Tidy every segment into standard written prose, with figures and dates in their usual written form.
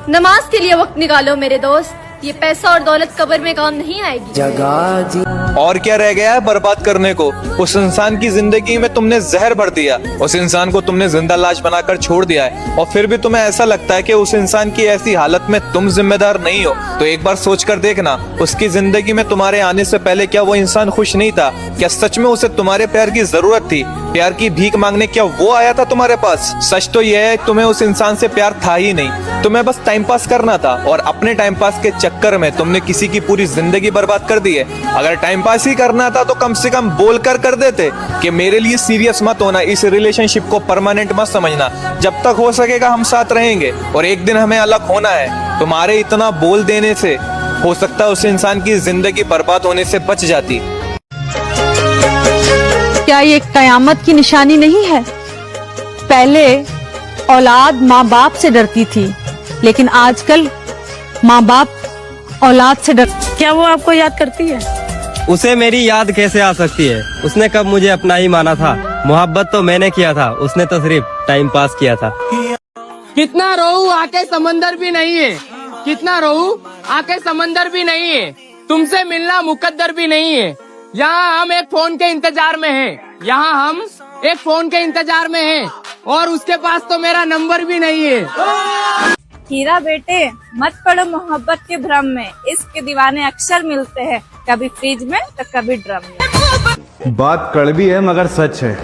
नमाज के लिए वक्त निकालो मेरे दोस्त, ये पैसा और दौलत कब्र में काम नहीं आएगी। और क्या रह गया है बर्बाद करने को? उस इंसान की जिंदगी में तुमने जहर भर दिया, उस इंसान को तुमने जिंदा लाश बनाकर छोड़ दिया है, और फिर भी तुम्हें ऐसा लगता है कि उस इंसान की ऐसी हालत में तुम जिम्मेदार नहीं हो। तो एक बार सोच कर देखना, उसकी जिंदगी में तुम्हारे आने से पहले क्या वो इंसान खुश नहीं था? क्या सच में उसे तुम्हारे प्यार की जरूरत थी? प्यार की भीख मांगने क्या वो आया था तुम्हारे पास? सच तो यह है, तुम्हें उस इंसान से प्यार था ही नहीं, तुम्हें बस टाइम पास करना था, और अपने टाइम पास के चक्कर में तुमने किसी की पूरी जिंदगी बर्बाद कर दी है। अगर टाइम पास ही करना था तो कम से कम बोल कर देते कि मेरे लिए सीरियस मत होना, इस रिलेशनशिप को परमानेंट मत समझना, जब तक हो सकेगा हम साथ रहेंगे और एक दिन हमें अलग होना है। तुम्हारे इतना बोल देने से हो सकता है उस इंसान की जिंदगी बर्बाद होने से बच जाती। क्या ये कयामत की निशानी नहीं है? पहले औलाद माँ बाप से डरती थी, लेकिन आजकल माँ बाप औलाद से डर। क्या वो आपको याद करती है? उसे मेरी याद कैसे आ सकती है? उसने कब मुझे अपना ही माना था? मोहब्बत तो मैंने किया था, उसने तो सिर्फ टाइम पास किया था। कितना रोऊ आके समंदर भी नहीं है, कितना रोऊ आके समंदर भी नहीं है, तुमसे मिलना मुकद्दर भी नहीं है। यहाँ हम एक फोन के इंतजार में हैं, यहाँ हम एक फोन के इंतजार में हैं, और उसके पास तो मेरा नंबर भी नहीं है। हीरा बेटे, मत पड़ो मोहब्बत के भ्रम में, इसके दीवाने अक्सर मिलते हैं, कभी फ्रिज में तो कभी ड्रम में। बात कड़वी है मगर सच है।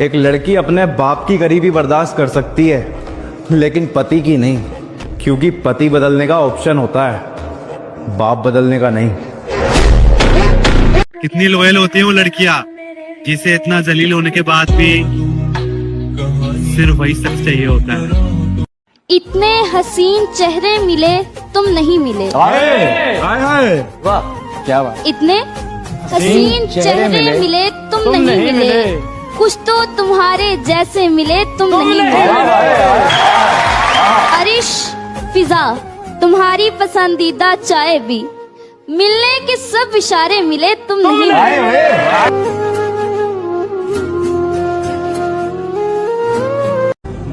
एक लड़की अपने बाप की गरीबी बर्दाश्त कर सकती है, लेकिन पति की नहीं, क्योंकि पति बदलने का ऑप्शन होता है, बाप बदलने का नहीं। कितनी लॉयल होती है वो लड़कियां, जिसे इतना जलील होने के बाद भी सिर्फ वही सच चाहिए होता है। इतने हसीन चेहरे मिले तुम नहीं मिले, वाह क्या बात। इतने हसीन चेहरे मिले तुम नहीं मिले, कुछ तो तुम्हारे जैसे मिले तुम नहीं मिले। अरिश फिजा तुम्हारी पसंदीदा चाय भी, मिलने के सब इशारे मिले तुम नहीं मिले।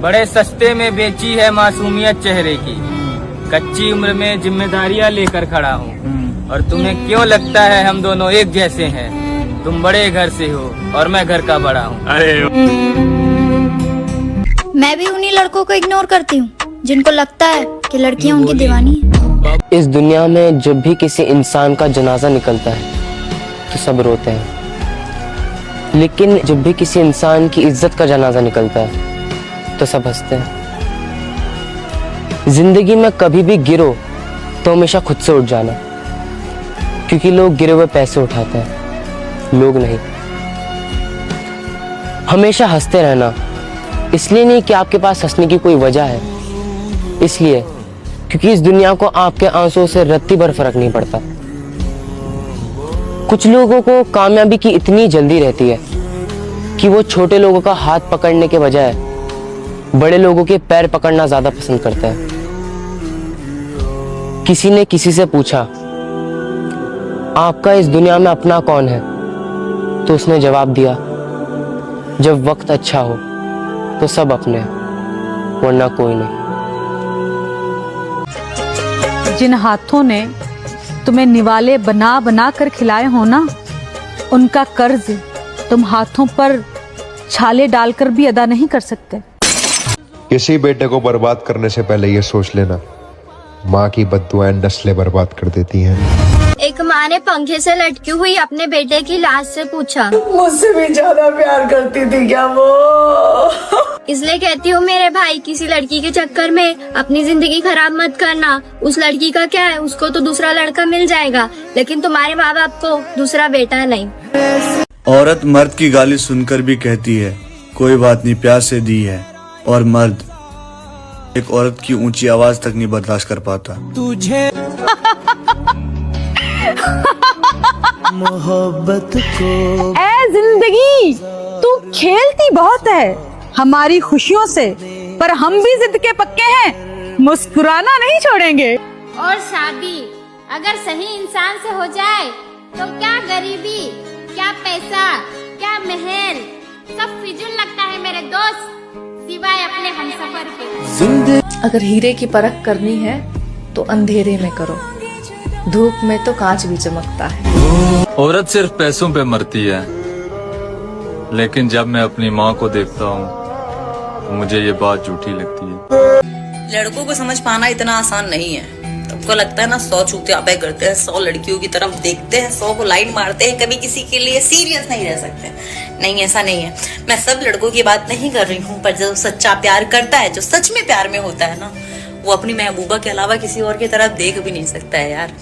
बड़े सस्ते में बेची है मासूमियत चेहरे की, कच्ची उम्र में जिम्मेदारियां लेकर खड़ा हूँ, और तुम्हें क्यों लगता है हम दोनों एक जैसे हैं? तुम बड़े घर से हो और मैं घर का बड़ा हूँ। मैं भी उन्हीं लड़कों को इग्नोर करती हूँ जिनको लगता है कि लड़कियाँ उनकी दीवानी है। इस दुनिया में जब भी किसी इंसान का जनाजा निकलता है तो सब रोते हैं, लेकिन जब भी किसी इंसान की इज्जत का जनाजा निकलता है तो सब हंसते हैं। जिंदगी में कभी भी गिरो तो हमेशा खुद से उठ जाना, क्योंकि लोग गिरे हुए पैसे उठाते हैं, लोग नहीं। हमेशा हंसते रहना, इसलिए नहीं कि आपके पास हंसने की कोई वजह है, इसलिए क्योंकि इस दुनिया को आपके आंसुओं से रत्ती भर फर्क नहीं पड़ता। कुछ लोगों को कामयाबी की इतनी जल्दी रहती है कि वो छोटे लोगों का हाथ पकड़ने के बजाय बड़े लोगों के पैर पकड़ना ज्यादा पसंद करता है। किसी ने किसी से पूछा, आपका इस दुनिया में अपना कौन है? तो उसने जवाब दिया, जब वक्त अच्छा हो तो सब अपने, वरना कोई नहीं। जिन हाथों ने तुम्हें निवाले बना बना कर खिलाए हो ना, उनका कर्ज तुम हाथों पर छाले डालकर भी अदा नहीं कर सकते। किसी बेटे को बर्बाद करने से पहले ये सोच लेना, माँ की बद्दुआएं नस्लें बर्बाद कर देती हैं। एक माँ ने पंखे से लटकी हुई अपने बेटे की लाश से पूछा, मुझसे भी ज्यादा प्यार करती थी क्या वो? इसलिए कहती हूँ मेरे भाई, किसी लड़की के चक्कर में अपनी जिंदगी खराब मत करना। उस लड़की का क्या है, उसको तो दूसरा लड़का मिल जाएगा, लेकिन तुम्हारे माँ बाप को दूसरा बेटा नहीं। औरत मर्द की गाली सुनकर भी कहती है कोई बात नहीं, प्यार से दी है, और मर्द एक औरत की ऊंची आवाज तक नहीं बर्दाश्त कर पाता। तुझे मोहब्बत को ऐ जिंदगी, तू खेलती बहुत है हमारी खुशियों से, पर हम भी जिद के पक्के हैं, मुस्कुराना नहीं छोड़ेंगे। और शादी अगर सही इंसान से हो जाए तो क्या गरीबी, क्या पैसा, क्या महल, सब फिजूल लगता है मेरे दोस्त। सिवाय अपने हमसफर के। अगर हीरे की परख करनी है तो अंधेरे में करो, धूप में तो कांच भी चमकता है। औरत सिर्फ पैसों पे मरती है, लेकिन जब मैं अपनी माँ को देखता हूँ मुझे ये बात झूठी लगती है। लड़कों को समझ पाना इतना आसान नहीं है। तुमको लगता है ना 100 चूतियापे करते हैं, 100 लड़कियों की तरफ देखते हैं, 100 को लाइन मारते हैं, कभी किसी के लिए सीरियस नहीं रह सकते। नहीं, ऐसा नहीं है। मैं सब लड़कों की बात नहीं कर रही हूँ, पर जो सच्चा प्यार करता है, जो सच में प्यार में होता है ना, वो अपनी महबूबा के अलावा किसी और की तरफ देख भी नहीं सकता है यार।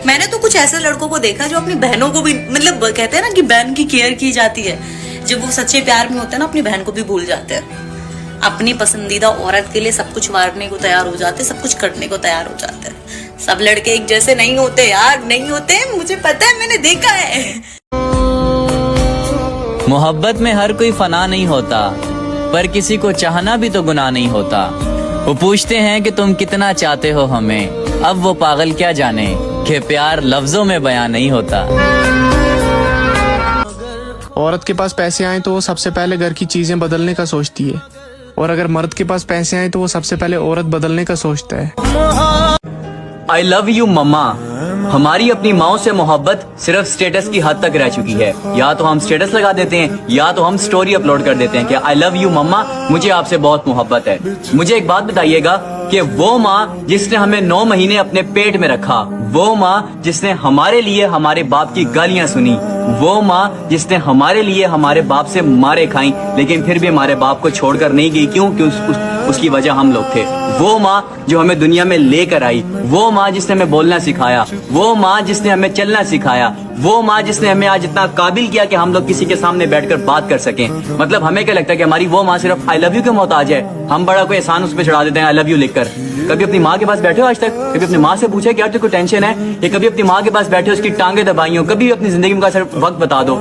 मैंने तो कुछ ऐसे लड़कों को देखा जो अपनी बहनों को भी, मतलब कहते हैं ना कि बहन की केयर की जाती है, जब वो सच्चे प्यार में होते हैं ना अपनी बहन को भी भूल जाते हैं। अपनी पसंदीदा औरत के लिए सब कुछ मारने को तैयार हो जाते, सब कुछ करने को तैयार हो जाते हैं। सब लड़के एक जैसे नहीं होते यार, नहीं होते, मुझे पता है, मैंने देखा है। मोहब्बत में हर कोई फना नहीं होता, पर किसी को चाहना भी तो गुनाह नहीं होता। वो पूछते हैं कि तुम कितना चाहते हो हमें, अब वो पागल क्या जाने कि प्यार लफ्जों में बयां नहीं होता। औरत के पास पैसे आए तो वो सबसे पहले घर की चीजें बदलने का सोचती है, और अगर मर्द के पास पैसे आए तो वो सबसे पहले औरत बदलने का सोचता है। आई लव यू मम्मा। हमारी अपनी माओ से मोहब्बत सिर्फ स्टेटस की हद तक रह चुकी है। या तो हम स्टेटस लगा देते हैं या तो हम स्टोरी अपलोड कर देते हैं कि आई लव यू मम्मा, मुझे आपसे बहुत मोहब्बत है। मुझे एक बात बताइएगा कि वो माँ जिसने हमें 9 महीने अपने पेट में रखा, वो माँ जिसने हमारे लिए हमारे बाप की गालियां सुनी, वो माँ जिसने हमारे लिए हमारे बाप से मारे खाई, लेकिन फिर भी हमारे बाप को छोड़कर नहीं गई, क्यों? उसकी वजह हम लोग थे। वो माँ जो हमें दुनिया में लेकर आई, वो माँ जिसने हमें बोलना सिखाया, वो माँ जिसने हमें चलना सिखाया, वो माँ जिसने हमें आज इतना काबिल किया कि हम लोग किसी के सामने बैठकर बात कर सकें। मतलब हमें क्या लगता है कि हमारी वो माँ सिर्फ आई लव यू के मोहताज है, हम बड़ा कोई एहसान उस पर चढ़ा देते हैं आई लव यू लिखकर। कभी अपनी माँ के पास बैठे हो आज तक? कभी अपनी माँ से पूछे कि यार तेरे को टेंशन है? या कभी अपनी माँ के पास बैठे हो, उसकी टांगे दबाई हो? कभी अपनी जिंदगी में सिर्फ वक्त बता दो।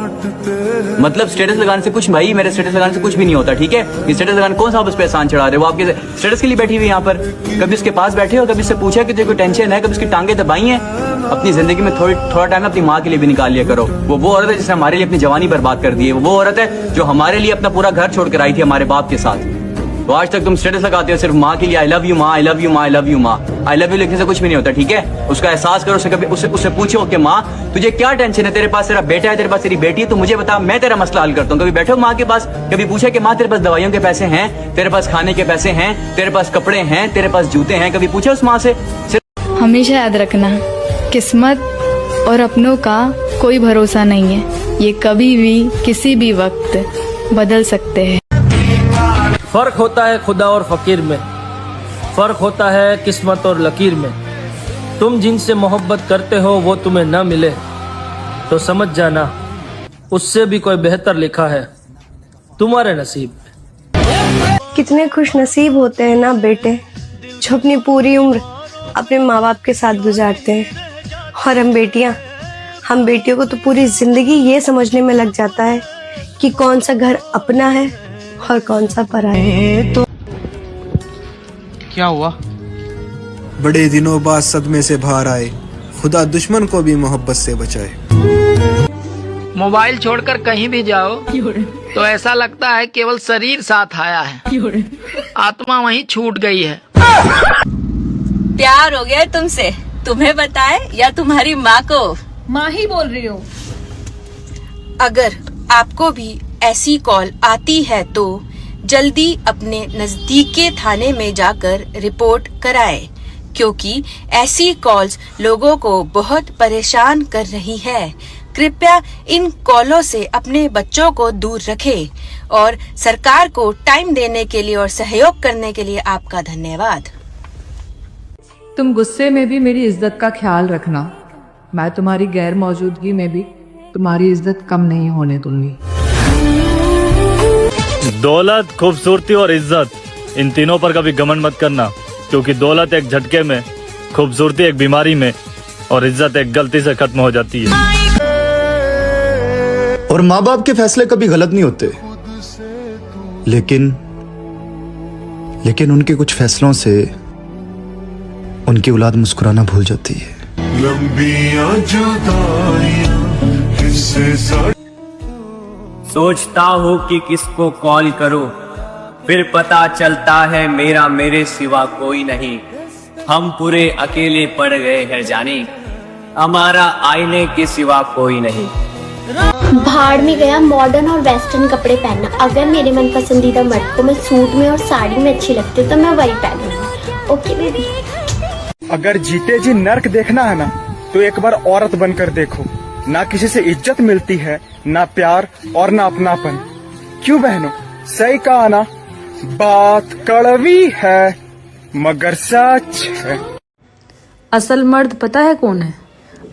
मतलब स्टेटस लगाने से कुछ, भाई मेरे स्टेटस लगाने से कुछ भी नहीं होता, ठीक है? स्टेटस लगाने कौन सा आप उस पर एहसान चढ़ा रहे हो? वो आपके स्टेटस के लिए बैठी हुई यहाँ पर। कभी उसके पास बैठे हो, कभी उससे पूछा कि तेरे को टेंशन है? कभी उसकी टांगे दबाई हैं? अपनी जिंदगी में थोड़ा टाइम अपनी माँ के लिए भी निकाल लिया करो। वो औरत है जिसने हमारे लिए अपनी जवानी बर्बाद कर दी है। वो औरत है जो हमारे लिए अपना पूरा घर छोड़कर आई थी हमारे बाप के साथ। तो आज तक तुम स्टेटस लगाते हो सिर्फ माँ के लिए, आई लव यू माँ, आई लव यू माँ, आई लव यू माँ। आई लव यू लिखने से कुछ भी नहीं होता, ठीक है? उसका एहसास करो। उससे कभी उससे पूछो कि माँ तुझे क्या टेंशन है? तेरे पास तेरा बेटा है, तेरे पास तेरी बेटी है, तो मुझे बता, मैं तेरा मसला हल करता हूँ। कभी बैठो माँ के पास, कभी पूछा कि माँ तेरे पास दवाइयों के पैसे हैं, तेरे पास खाने के पैसे हैं, तेरे पास कपड़े हैं, तेरे पास जूते हैं? कभी पूछा उस माँ से? हमेशा याद रखना, किस्मत और अपनों का कोई भरोसा नहीं है, ये कभी भी किसी भी वक्त बदल सकते हैं। फर्क होता है खुदा और फकीर में, फर्क होता है किस्मत और लकीर में। तुम जिनसे मोहब्बत करते हो वो तुम्हें न मिले तो समझ जाना उससे भी कोई बेहतर लिखा है तुम्हारे नसीब में। कितने खुश नसीब होते हैं ना बेटे, जो अपनी पूरी उम्र अपने माँ बाप के साथ गुजारते हैं। और हम बेटियों को तो पूरी जिंदगी ये समझने में लग जाता है कि कौन सा घर अपना है और कौन सा पराया है। तो क्या हुआ? बड़े दिनों बाद सदमे से बाहर आए, खुदा दुश्मन को भी मोहब्बत से बचाए। मोबाइल छोड़कर कहीं भी जाओ तो ऐसा लगता है केवल शरीर साथ आया है, आत्मा वहीं छूट गई है। प्यार हो गया तुमसे, तुम्हें बताए या तुम्हारी माँ को? माँ ही बोल रही हो। अगर आपको भी ऐसी कॉल आती है तो जल्दी अपने नजदीकी थाने में जाकर रिपोर्ट कराएं, क्योंकि ऐसी कॉल्स लोगों को बहुत परेशान कर रही है। कृपया इन कॉलों से अपने बच्चों को दूर रखें और सरकार को टाइम देने के लिए और सहयोग करने के लिए आपका धन्यवाद। तुम गुस्से में भी मेरी इज्जत का ख्याल रखना, मैं तुम्हारी गैर मौजूदगी में भी तुम्हारी इज्जत कम नहीं होने दूंगी। दौलत, खूबसूरती और इज्जत, इन तीनों पर कभी घमंड मत करना, क्योंकि दौलत एक झटके में, खूबसूरती एक बीमारी में और इज्जत एक गलती से खत्म हो जाती है। और माँ बाप के फैसले कभी गलत नहीं होते, लेकिन उनके कुछ फैसलों से उनकी औलाद मुस्कुराना भूल जाती है। सोचता हूँ कि किसको कॉल करूं, फिर पता चलता है मेरा मेरे सिवा कोई नहीं। हम पूरे अकेले पड़ गए हैं जाने, हमारा आईने के सिवा कोई नहीं। भाड़ में गया मॉडर्न और वेस्टर्न कपड़े पहनना। अगर मेरे मन पसंदीदा मर्द को मैं सूट में और साड़ी में अच्छी लगती तो मैं वही पहनूंगी। Okay baby. अगर जीते जी नर्क देखना है ना तो एक बार औरत बनकर देखो। ना किसी से इज्जत मिलती है, ना प्यार और ना अपनापन। क्यों बहनों, सही कहा ना, बात कड़वी है मगर सच है। असल मर्द पता है कौन है?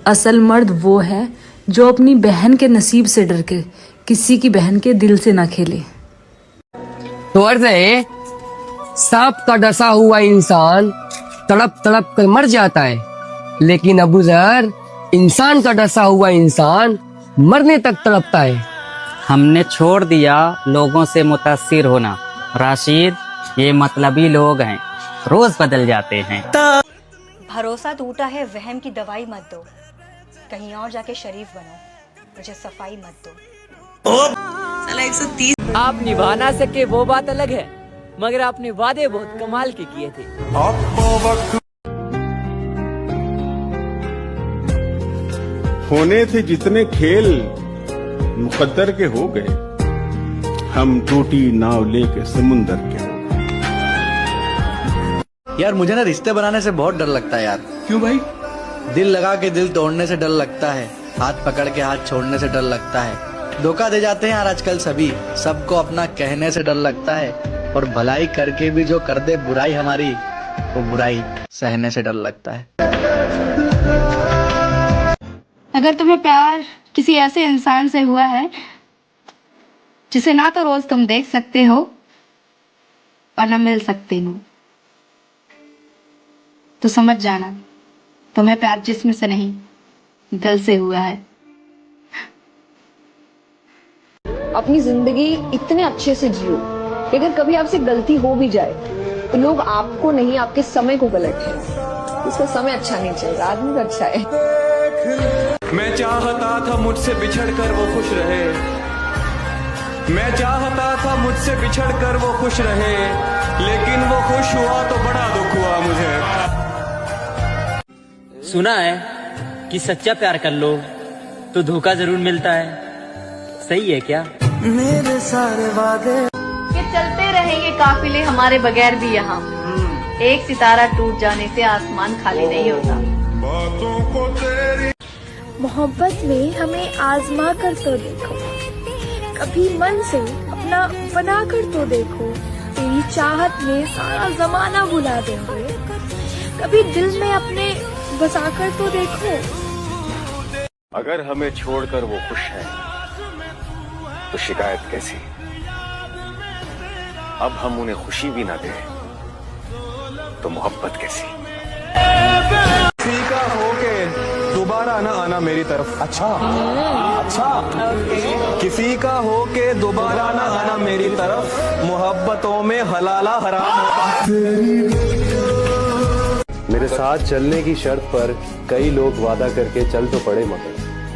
असल मर्द वो है जो अपनी बहन के नसीब से डर के किसी की बहन के दिल से ना खेले। तो अर्थ है, सांप का डसा हुआ इंसान तड़प तड़प कर मर जाता है, लेकिन अबू जर, इंसान का डसा हुआ इंसान मरने तक तड़पता है। हमने छोड़ दिया लोगों से मुतासिर होना। राशिद, ये मतलबी लोग हैं, रोज बदल जाते हैं। भरोसा टूटा है, वहम की दवाई मत दो। कहीं और जाके शरीफ बनो, मुझे सफाई मत दो। 130। आप निभा ना सके वो बात अलग है, मगर आपने वादे बहुत कमाल के किए थे। होने थे जितने खेल मुकद्दर के हो गए, हम टूटी नाव लेके समुंदर के हो गए। यार मुझे ना रिश्ते बनाने से बहुत डर लगता है यार। क्यों भाई? दिल लगा के दिल तोड़ने से डर लगता है, हाथ पकड़ के हाथ छोड़ने से डर लगता है। धोखा दे जाते हैं यार आजकल सभी, सबको अपना कहने से डर लगता है, और भलाई करके भी जो कर दे बुराई हमारी, वो बुराई सहने से डर लगता है। अगर तुम्हें प्यार किसी ऐसे इंसान से हुआ है जिसे ना तो रोज तुम देख सकते हो और ना मिल सकते हो, तो समझ जाना तुम्हें प्यार जिस्म से नहीं दिल से हुआ है। अपनी जिंदगी इतने अच्छे से जियो कि अगर कभी आपसे गलती हो भी जाए तो लोग आपको नहीं, आपके समय को गलत है। उसका समय अच्छा नहीं चल रहा, आदमी अच्छा है। मैं चाहता था मुझसे बिछड़कर वो खुश रहे, मैं चाहता था मुझसे बिछड़कर वो खुश रहे, लेकिन वो खुश हुआ तो बड़ा दुख हुआ मुझे। सुना है कि सच्चा प्यार कर लो तो धोखा जरूर मिलता है, सही है क्या? मेरे सारे वादे ये चलते रहेंगे काफिले हमारे बगैर भी यहाँ। एक सितारा टूट जाने से आसमान खाली नहीं होता। मोहब्बत में हमें आजमा कर तो देखो, कभी मन से अपना बना कर तो देखो। तेरी चाहत में सारा जमाना भुला देंगे, कभी दिल में अपने बसा कर तो देखो। अगर हमें छोड़कर वो खुश है तो शिकायत कैसी? अब हम उन्हें खुशी भी ना दें तो मोहब्बत कैसी? किसी का होके दोबारा ना आना मेरी तरफ। अच्छा किसी का होके दोबारा ना आना मेरी तरफ, मोहब्बतों में हलाला हराम होता। मेरे साथ चलने की शर्त पर कई लोग वादा करके चल तो पड़े, मगर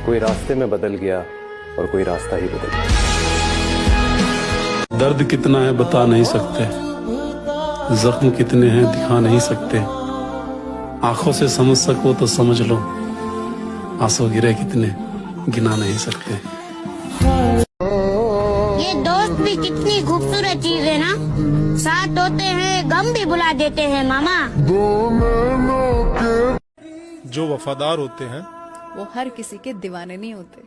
कोई रास्ते में बदल गया और कोई रास्ता ही बदल गया। दर्द कितना है बता नहीं सकते, जख्म कितने हैं दिखा नहीं सकते। आंखों से समझ सको तो समझ लो, आंसू गिरे कितने गिना नहीं सकते। ये दोस्त भी कितनी खूबसूरत चीज है ना, साथ होते हैं गम भी भुला देते हैं मामा। जो वफादार होते हैं वो हर किसी के दीवाने नहीं होते।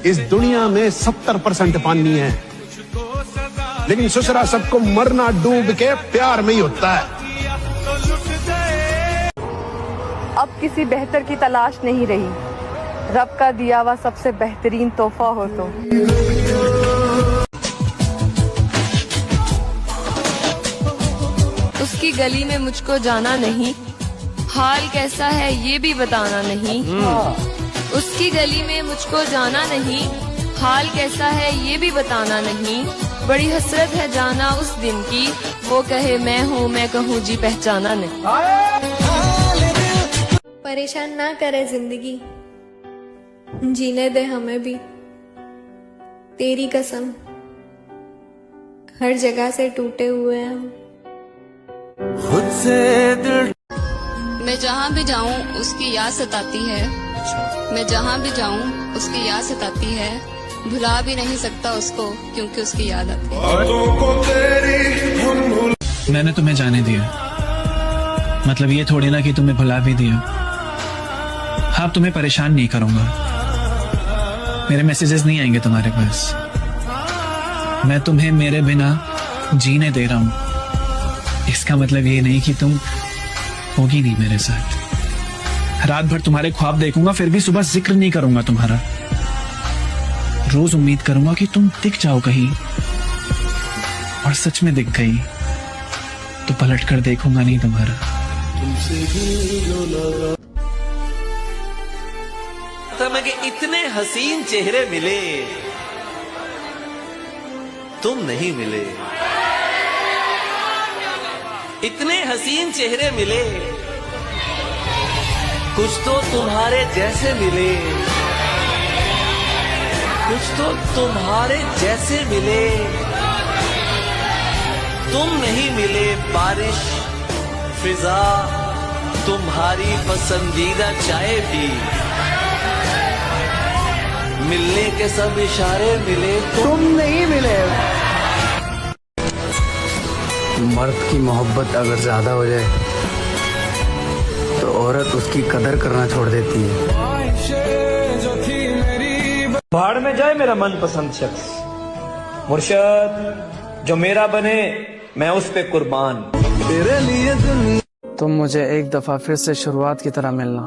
इस दुनिया में 70% पानी है, लेकिन ससुरा सबको मरना डूब के प्यार में ही होता है। अब किसी बेहतर की तलाश नहीं रही, रब का दिया हुआ सबसे बेहतरीन तोहफा हो तुम। उसकी गली में मुझको जाना नहीं, हाल कैसा है ये भी बताना नहीं। उसकी गली में मुझको जाना नहीं, हाल कैसा है ये भी बताना नहीं। बड़ी हसरत है जाना उस दिन की, वो कहे मैं हूँ मैं कहूँ जी पहचाना नहीं। परेशान ना करे जिंदगी, जीने दे हमें भी। तेरी कसम हर जगह से टूटे हुए हैं। मैं जहाँ भी जाऊँ उसकी याद सताती है। मैं जहाँ भी जाऊँ उसकी याद सताती है। भुला भी नहीं सकता उसको क्योंकि उसकी याद आती है। मैंने तुम्हें जाने दिया, मतलब ये थोड़ी ना कि तुम्हें भुला भी दिया। हाँ, तुम्हें परेशान नहीं करूंगा, मेरे मैसेजेस नहीं आएंगे तुम्हारे पास। मैं तुम्हें मेरे बिना जीने दे रहा हूं। इसका मतलब ये नहीं कि तुम होगी नहीं मेरे साथ। रात भर तुम्हारे ख्वाब देखूंगा, फिर भी सुबह जिक्र नहीं करूंगा तुम्हारा। रोज उम्मीद करूंगा कि तुम दिख जाओ कहीं, और सच में दिख गई तो पलट कर देखूंगा नहीं तुम्हारा। कि इतने हसीन चेहरे मिले, तुम नहीं मिले। इतने हसीन चेहरे मिले, कुछ तो तुम्हारे जैसे मिले। कुछ तो तुम्हारे जैसे मिले। तुम नहीं मिले। बारिश, फिजा, तुम्हारी पसंदीदा चाय भी, मिलने के सब इशारे मिले, तुम नहीं मिले। मर्द की मोहब्बत अगर ज्यादा हो जाए तो औरत उसकी कदर करना छोड़ देती है। भाड़ में जाए मेरा मनपसंद शख्स, मुर्शद जो मेरा बने मैं उस पे कुर्बान। तेरे लिए तुम मुझे एक दफा फिर से शुरुआत की तरह मिलना,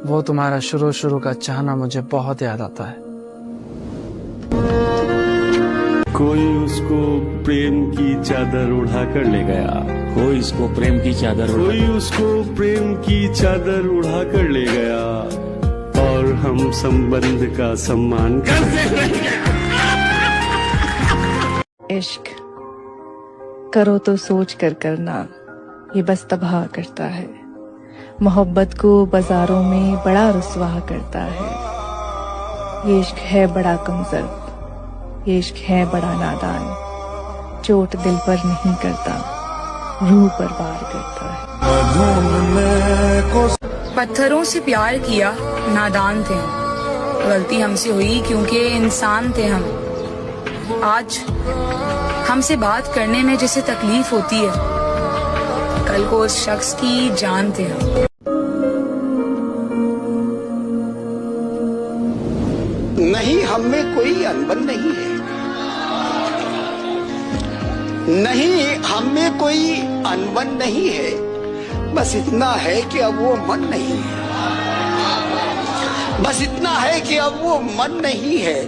वो तुम्हारा शुरू का चाहना मुझे बहुत याद आता है। कोई उसको प्रेम की चादर उड़ा कर ले गया। कोई उसको प्रेम की चादर उड़ा कर ले गया, और हम संबंध का सम्मान करते हैं। इश्क करो तो सोच कर करना, ये बस तबाह करता है। मोहब्बत को बाजारों में बड़ा रुसवा करता है। ये इश्क है बड़ा कमजोर, ये इश्क है बड़ा नादान। चोट दिल पर नहीं करता, रूह पर वार करता है। पत्थरों से प्यार किया, नादान थे हम। गलती हमसे हुई क्योंकि इंसान थे हम। आज हमसे बात करने में जिसे तकलीफ होती है, कल को उस शख्स की जान थे हम। नहीं, हम में कोई अनबन नहीं है। नहीं, हम में कोई अनबन नहीं है। बस इतना है कि अब वो मन नहीं है। बस इतना है कि अब वो मन नहीं है।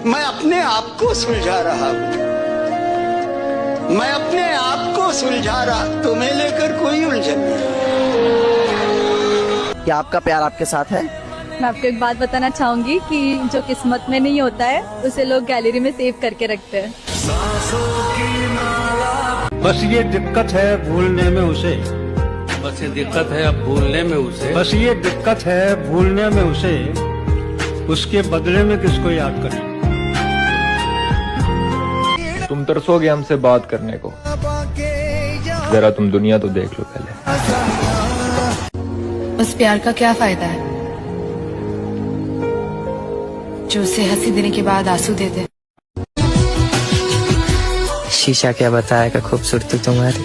मैं अपने आप को सुलझा रहा हूँ। मैं अपने आप को सुलझा रहा, तुम्हें लेकर कोई उलझन नहीं। क्या आपका प्यार आपके साथ है? मैं आपको एक बात बताना चाहूंगी कि जो किस्मत में नहीं होता है उसे लोग गैलरी में सेव करके रखते हैं। बस ये दिक्कत है भूलने में उसे। बस ये दिक्कत है अब भूलने में उसे। बस ये दिक्कत है भूलने में उसे। उसके बदले में किसको याद करें? तुम तरसोगे हमसे बात करने को, जरा तुम दुनिया तो देख लो पहले। उस प्यार का क्या फायदा है जो उसे हंसी देने के बाद आंसू दे दे। शीशा क्या बताएगा खूबसूरती तुम्हारी।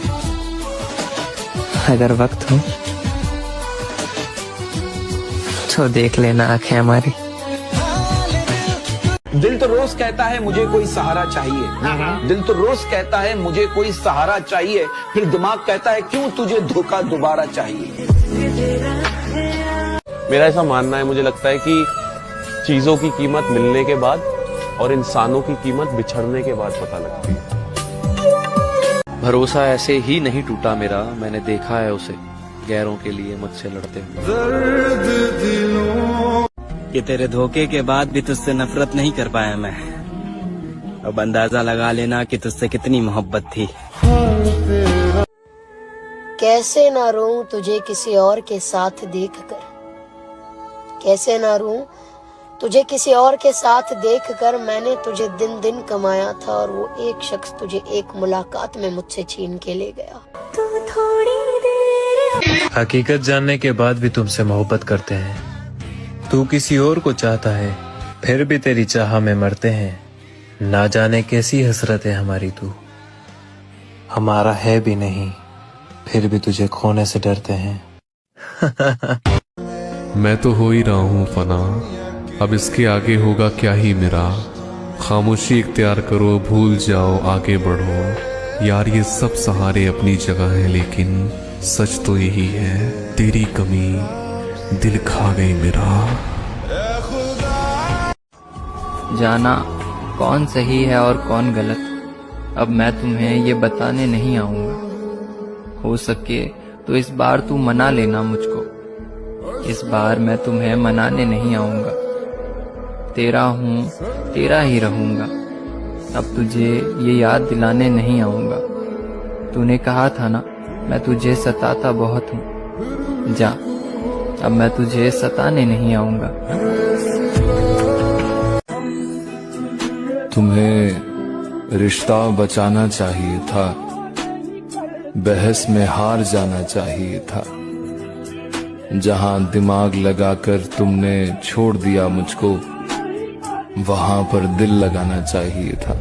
अगर वक्त हो तो देख लेना आंखें हमारी। दिल तो रोज कहता है मुझे कोई सहारा चाहिए। दिल तो रोज कहता है मुझे कोई सहारा चाहिए। फिर दिमाग कहता है क्यों तुझे धोखा दोबारा चाहिए। मेरा ऐसा मानना है, मुझे लगता है कि चीजों की कीमत मिलने के बाद और इंसानों की कीमत बिछड़ने के बाद पता लगती है। भरोसा ऐसे ही नहीं टूटा मेरा, मैंने देखा है उसे गैरों के लिए मुझसे लड़ते हुए। कि तेरे धोखे के बाद भी तुझसे नफरत नहीं कर पाया मैं। अब अंदाजा लगा लेना कि तुझसे कितनी मोहब्बत थी। कैसे ना रोऊं तुझे किसी और के साथ देखकर, कैसे ना रोऊं तुझे किसी और के साथ देखकर मैंने तुझे दिन दिन कमाया था, और वो एक शख्स तुझे एक मुलाकात में मुझसे छीन के ले गया। हकीकत जानने के बाद भी तुमसे मोहब्बत करते हैं। तू किसी और को चाहता है, फिर भी तेरी चाह में मरते हैं। ना जाने कैसी हसरत है हमारी, तू हमारा है भी नहीं, फिर भी तुझे खोने से डरते हैं। मैं तो हो ही रहा हूँ फना, अब इसके आगे होगा क्या ही मेरा। खामोशी इख्तियार करो, भूल जाओ, आगे बढ़ो। यार ये सब सहारे अपनी जगह है, लेकिन सच तो यही है, तेरी कमी दिल खा गई मेरा। जाना कौन सही है और कौन गलत, अब मैं तुम्हें ये बताने नहीं आऊंगा। हो सके तो इस बार तू मना लेना मुझको, इस बार मैं तुम्हें मनाने नहीं आऊंगा। तेरा हूँ, तेरा ही रहूंगा, अब तुझे ये याद दिलाने नहीं आऊंगा। तूने कहा था ना मैं तुझे सताता बहुत हूँ, जा अब मैं तुझे सताने नहीं आऊंगा। तुम्हें रिश्ता बचाना चाहिए था, बहस में हार जाना चाहिए था। जहां दिमाग लगाकर तुमने छोड़ दिया मुझको, वहां पर दिल लगाना चाहिए था।